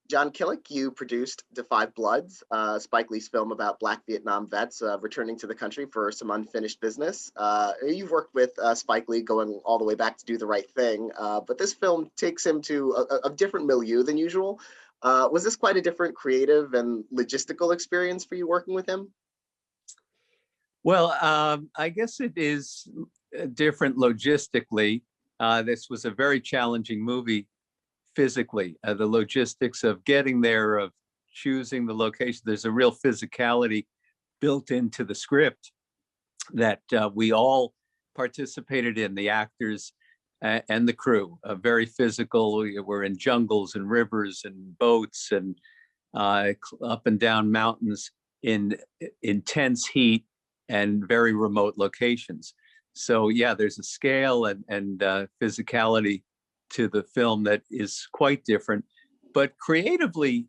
Jon Kilik, you produced *Da 5 Bloods, Spike Lee's film about Black Vietnam vets returning to the country for some unfinished business. You've worked with Spike Lee going all the way back to Do the Right Thing, but this film takes him to a different milieu than usual. Was this quite a different creative and logistical experience for you working with him? Well, I guess it is different logistically. This was a very challenging movie physically. The logistics of getting there, of choosing the location, there's a real physicality built into the script that we all participated in, the actors and the crew. Very physical. We're in jungles and rivers and boats and up and down mountains in intense heat and very remote locations. So yeah, there's a scale and physicality to the film that is quite different, but creatively,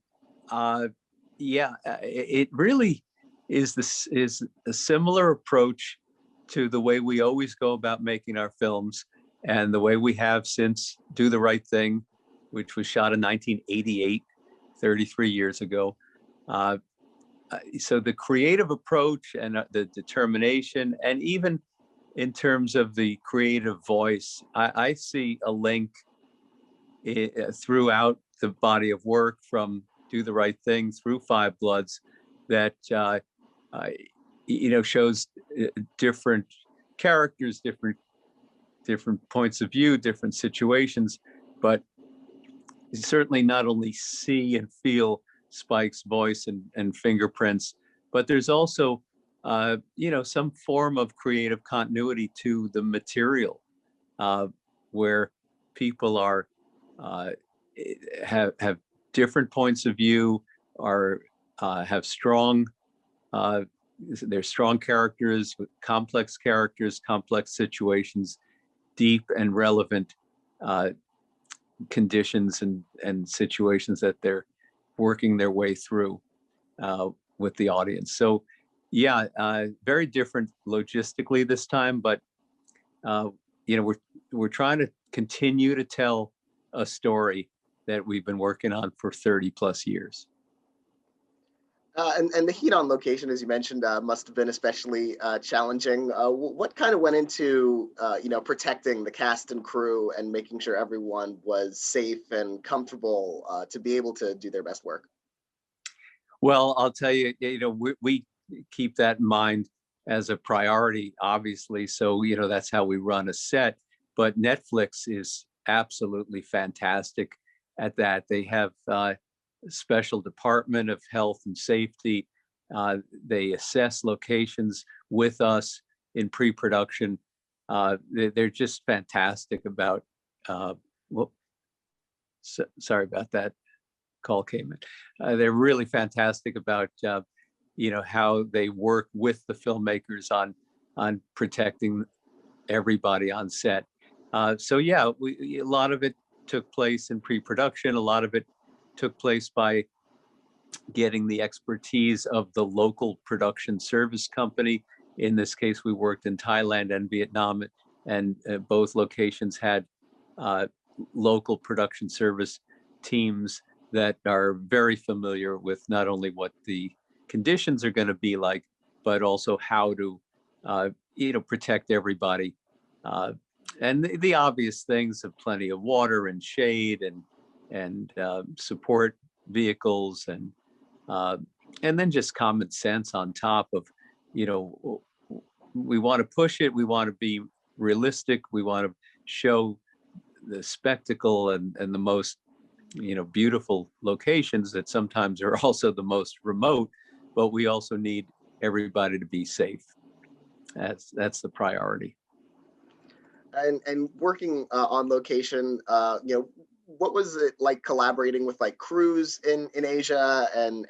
it really is a similar approach to the way we always go about making our films, and the way we have since Do the Right Thing, which was shot in 1988, 33 years ago. So the creative approach and the determination, and even in terms of the creative voice, I see a link throughout the body of work, from Do the Right Thing through 5 Bloods, that shows different characters, different points of view, different situations, but certainly not only see and feel Spike's voice and fingerprints, but there's also some form of creative continuity to the material, where people are have different points of view, are have strong they're strong characters with complex characters, complex situations, deep and relevant conditions and situations that they're working their way through with the audience. So yeah, very different logistically this time, but we're trying to continue to tell a story that we've been working on for 30 plus years. And the heat on location, as you mentioned, must have been especially challenging. What kind of went into, protecting the cast and crew and making sure everyone was safe and comfortable to be able to do their best work? Well, I'll tell you, we keep that in mind as a priority, obviously. So, that's how we run a set. But Netflix is absolutely fantastic at that. They have special department of health and safety. They assess locations with us in pre-production. They're just fantastic about. Sorry about that. Call came in. They're really fantastic about how they work with the filmmakers on protecting everybody on set. So yeah, a lot of it took place in pre-production. A lot of it took place by getting the expertise of the local production service company. In this case, we worked in Thailand and Vietnam, and both locations had local production service teams that are very familiar with not only what the conditions are going to be like, but also how to, protect everybody. And the obvious things of plenty of water and shade and support vehicles, and then just common sense on top of, we want to push it. We want to be realistic. We want to show the spectacle and the most, beautiful locations that sometimes are also the most remote, but we also need everybody to be safe. That's the priority. And working on location, what was it like collaborating with like crews in Asia, and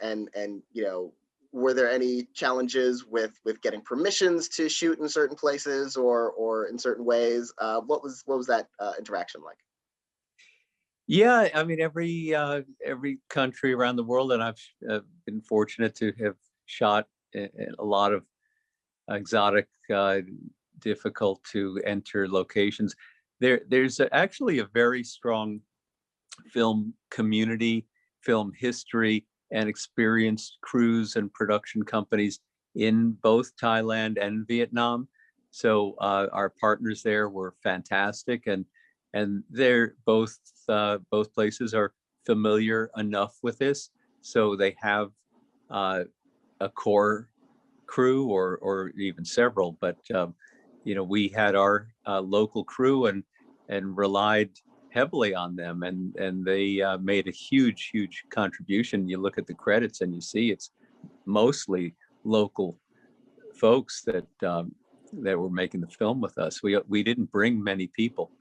were there any challenges with getting permissions to shoot in certain places or in certain ways? What was that interaction like? Yeah, I mean, every country around the world, and I've been fortunate to have shot in a lot of exotic, difficult to enter locations. There's actually a very strong film community film history and experienced crews and production companies in both Thailand and Vietnam. So our partners there were fantastic, and they're both places are familiar enough with this, so they have a core crew or even several. But we had our local crew and relied heavily on them, and they made a huge contribution. You look at the credits and you see it's mostly local folks that were making the film with us. We didn't bring many people.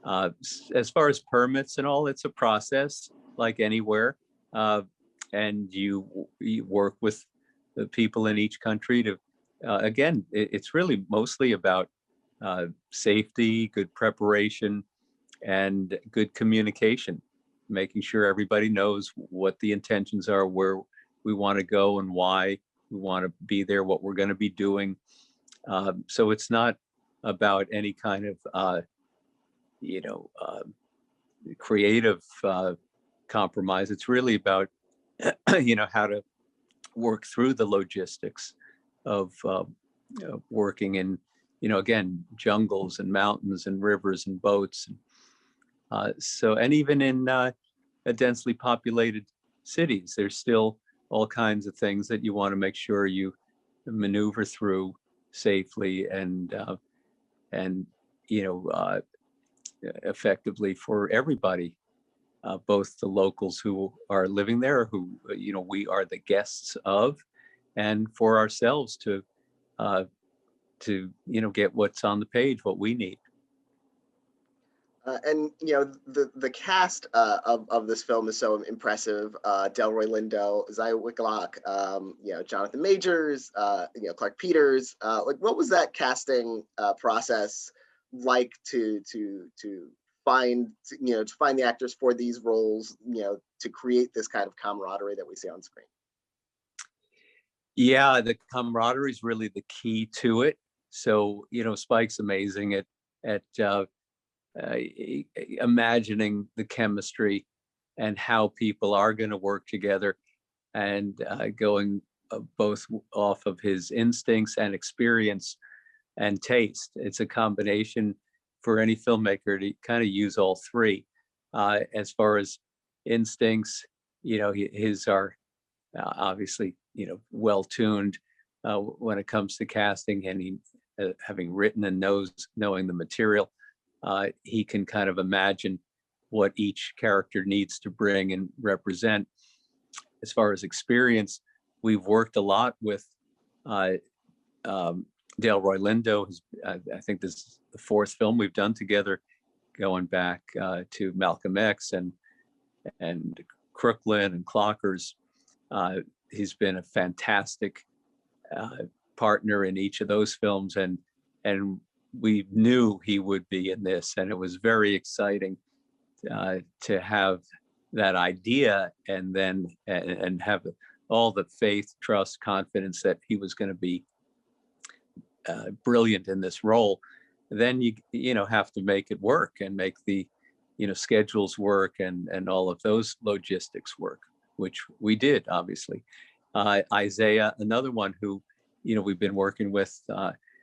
As far as permits and all, it's a process like anywhere, and you work with the people in each country to. Again, it's really mostly about safety, good preparation, and good communication, making sure everybody knows what the intentions are, where we want to go and why we want to be there, what we're going to be doing. So it's not about any kind of, creative compromise. It's really about, how to work through the logistics of working in, again, jungles and mountains and rivers and boats. And even in densely populated cities, there's still all kinds of things that you want to make sure you maneuver through safely and effectively for everybody, both the locals who are living there, who we are the guests of, and for ourselves to get what's on the page, what we need. And the cast of this film is so impressive. Delroy Lindo, Zaya Wicklock, Jonathan Majors, Clark Peters. What was that casting process like to find the actors for these roles? To create this kind of camaraderie that we see on screen. Yeah, the camaraderie is really the key to it. So Spike's amazing at imagining the chemistry and how people are going to work together, and going both off of his instincts and experience and taste. It's a combination for any filmmaker to kind of use all three. As far as instincts, his are obviously well tuned when it comes to casting, and he having written and knowing the material. He can kind of imagine what each character needs to bring and represent. As far as experience, we've worked a lot with Delroy Lindo. I think this is the fourth film we've done together, going back to Malcolm X and Crooklyn and Clockers. He's been a fantastic partner in each of those films, and we knew he would be in this, and it was very exciting to have that idea and then and have all the faith, trust, confidence that he was going to be brilliant in this role. Then you have to make it work and make the schedules work and all of those logistics work, which we did, obviously. Isaiah, another one who we've been working with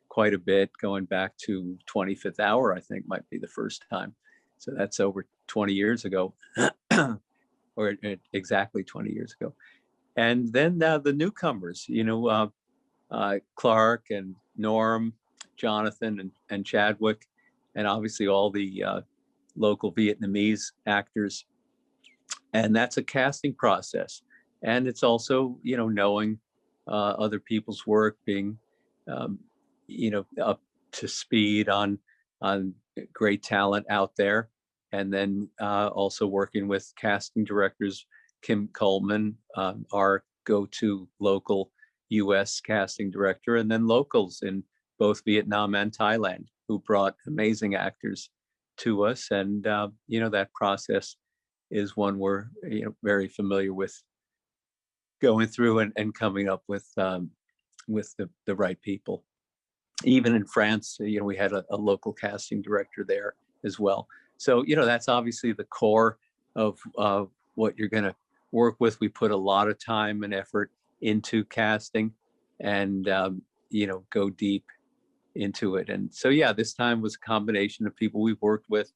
quite a bit, going back to 25th Hour, I think might be the first time. So that's over 20 years ago, or exactly 20 years ago. And then the newcomers, Clark and Norm, Jonathan and Chadwick, and obviously all the local Vietnamese actors. And that's a casting process. And it's also, knowing other people's work, being, up to speed on great talent out there. And then also working with casting directors, Kim Coleman, our go-to local US casting director, and then locals in both Vietnam and Thailand who brought amazing actors to us. And, that process is one we're very familiar with, going through and coming up with the right people. Even in France, we had a local casting director there as well. So, that's obviously the core of what you're going to work with. We put a lot of time and effort into casting, and go deep into it. And so, yeah, this time was a combination of people we've worked with,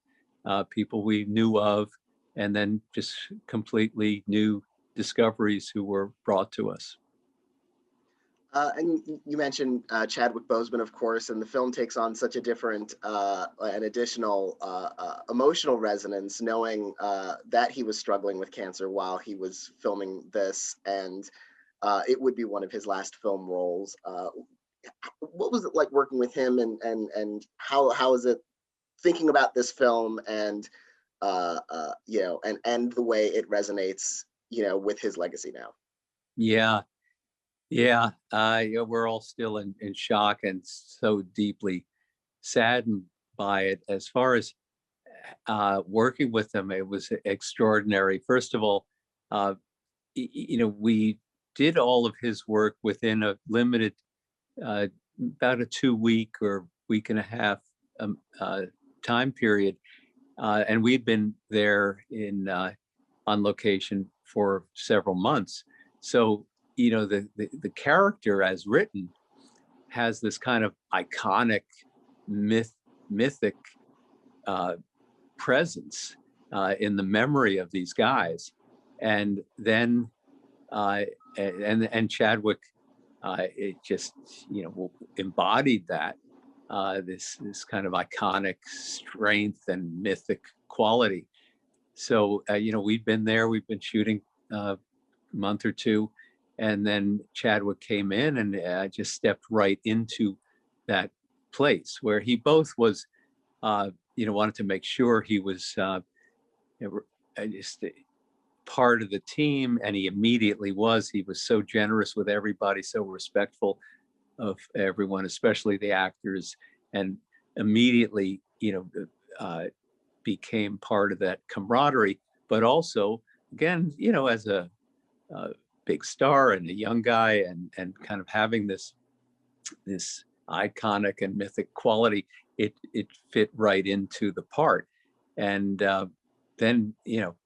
people we knew of, and then just completely new discoveries who were brought to us. And you mentioned Chadwick Boseman, of course, and the film takes on such a different and additional emotional resonance, knowing that he was struggling with cancer while he was filming this, and it would be one of his last film roles. What was it like working with him, and how is it thinking about this film, and and the way it resonates, with his legacy now? Yeah, we're all still in shock and so deeply saddened by it. As far as working with him, it was extraordinary. First of all, we did all of his work within a limited, about a 2-week or week and a half time period, and we'd been there on location for several months. So the character as written has this kind of iconic mythic presence in the memory of these guys, and then and Chadwick it just embodied that this kind of iconic strength and mythic quality. So we'd been there, we've been shooting a month or two, and then Chadwick came in and just stepped right into that place where he both was wanted to make sure he was just part of the team, and he immediately was. He was so generous with everybody, so respectful of everyone, especially the actors, and immediately became part of that camaraderie. But also, again, as a big star and a young guy, and kind of having this iconic and mythic quality, it fit right into the part. And then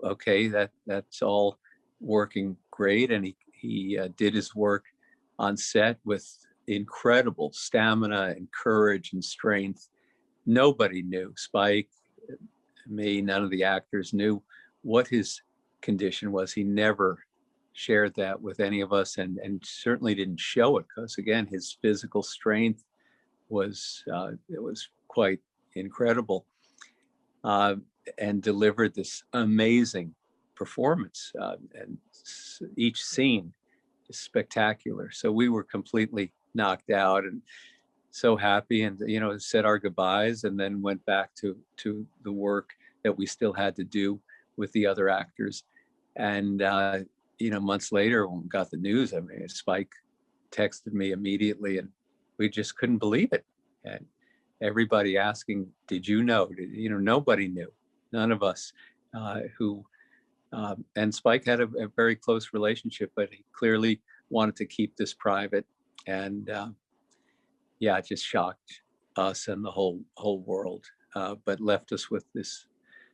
okay, that's all working great, and he did his work on set with incredible stamina and courage and strength. Nobody knew, Spike, me, none of the actors knew what his condition was. He never shared that with any of us, and certainly didn't show it, because again, his physical strength was it was quite incredible, and delivered this amazing performance, and each scene is spectacular. So we were completely knocked out and so happy, and said our goodbyes, and then went back to the work that we still had to do with the other actors. And months later, when we got the news, I mean, Spike texted me immediately, and we just couldn't believe it. And everybody asking, "Did you know?" Nobody knew, none of us. And Spike had a very close relationship, but he clearly wanted to keep this private, and it just shocked us and the whole world, but left us with this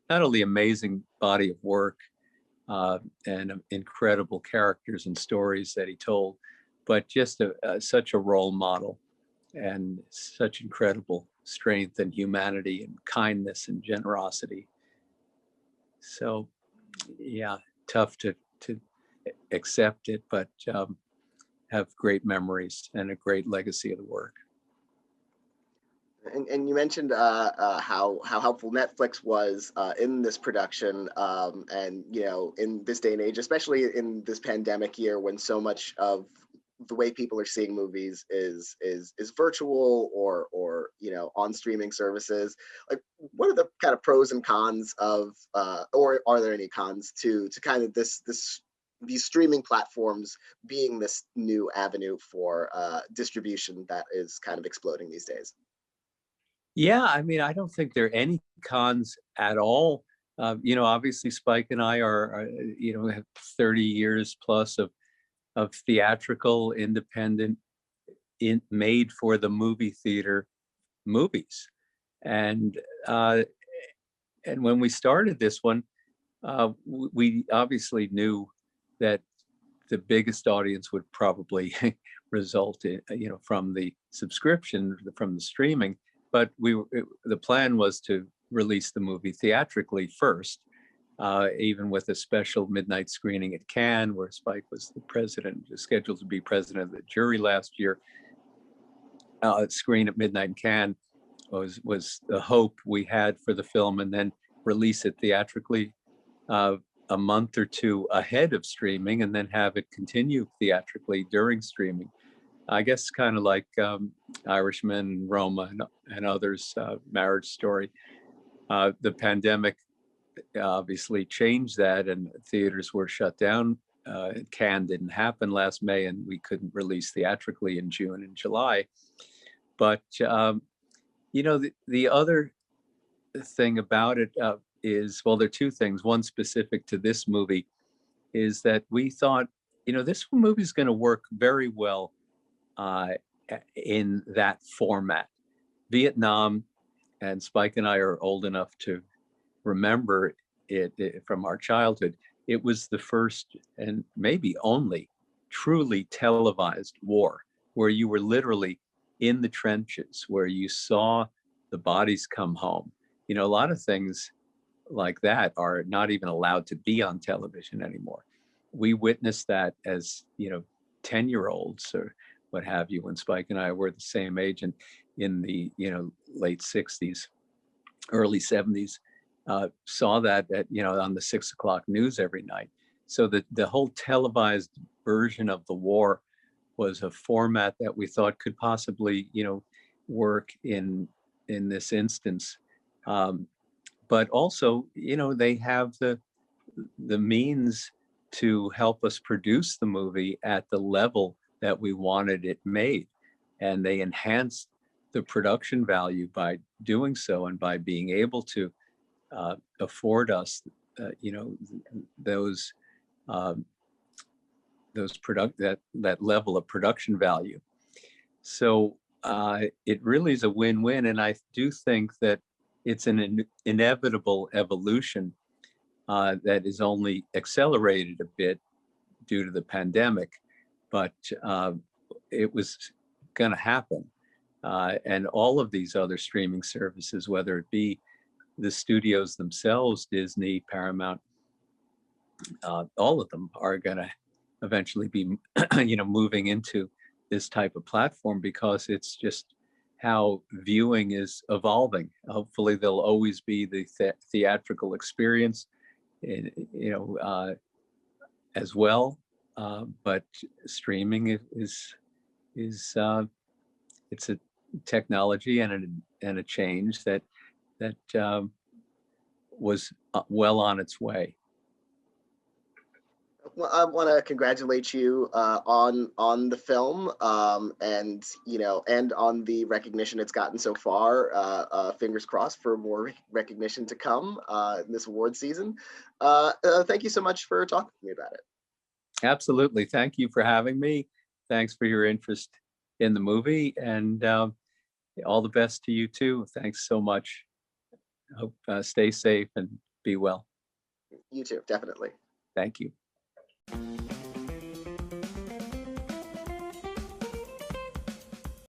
not only amazing body of work, and incredible characters and stories that he told, but just such a role model, and such incredible strength and humanity and kindness and generosity. So, yeah, tough to accept it, but have great memories and a great legacy of the work. And you mentioned how helpful Netflix was in this production, and in this day and age, especially in this pandemic year, when so much of the way people are seeing movies is virtual or on streaming services. Like, what are the kind of pros and cons of, or are there any cons to kind of these streaming platforms being this new avenue for distribution that is kind of exploding these days? Yeah, I mean, I don't think there are any cons at all. Obviously, Spike and I are have 30 years plus of theatrical, independent, made for the movie theater movies, and when we started this one, we obviously knew that the biggest audience would probably result in, from the subscription, from the streaming. But the plan was to release the movie theatrically first, even with a special midnight screening at Cannes, where Spike was scheduled to be president of the jury last year. Screen at midnight in Cannes was the hope we had for the film, and then release it theatrically a month or two ahead of streaming, and then have it continue theatrically during streaming. I guess kind of like Irishman, Roma, and others, Marriage Story. The pandemic obviously changed that, and theaters were shut down. Cannes didn't happen last May, and we couldn't release theatrically in June and July. But the other thing about it is, well, there are two things. One specific to this movie is that we thought, this movie is going to work very well in that format. Vietnam, and Spike and I are old enough to remember it from our childhood. It was the first and maybe only truly televised war, where you were literally in the trenches, where you saw the bodies come home. A lot of things like that are not even allowed to be on television anymore. We witnessed that as 10-year-olds or what have you, when Spike and I were the same age, and in the late 60s, early 70s, saw that at on the 6 o'clock news every night. So the whole televised version of the war was a format that we thought could possibly work in this instance. But also, they have the means to help us produce the movie at the level that we wanted it made. And they enhanced the production value by doing so, and by being able to afford us, that level of production value. So it really is a win-win. And I do think that it's an inevitable evolution that is only accelerated a bit due to the pandemic, but it was going to happen. And all of these other streaming services, whether it be the studios themselves, Disney, Paramount, all of them are going to eventually be, moving into this type of platform, because it's just how viewing is evolving. Hopefully there'll always be the theatrical experience, as well. But streaming is it's a technology and a change that was well on its way. Well, I want to congratulate you on the film, and and on the recognition it's gotten so far. Fingers crossed for more recognition to come in this award season. Thank you so much for talking to me about it. Absolutely. Thank you for having me. Thanks for your interest in the movie, and all the best to you too. Thanks so much. Hope stay safe and be well. You too, definitely. Thank you.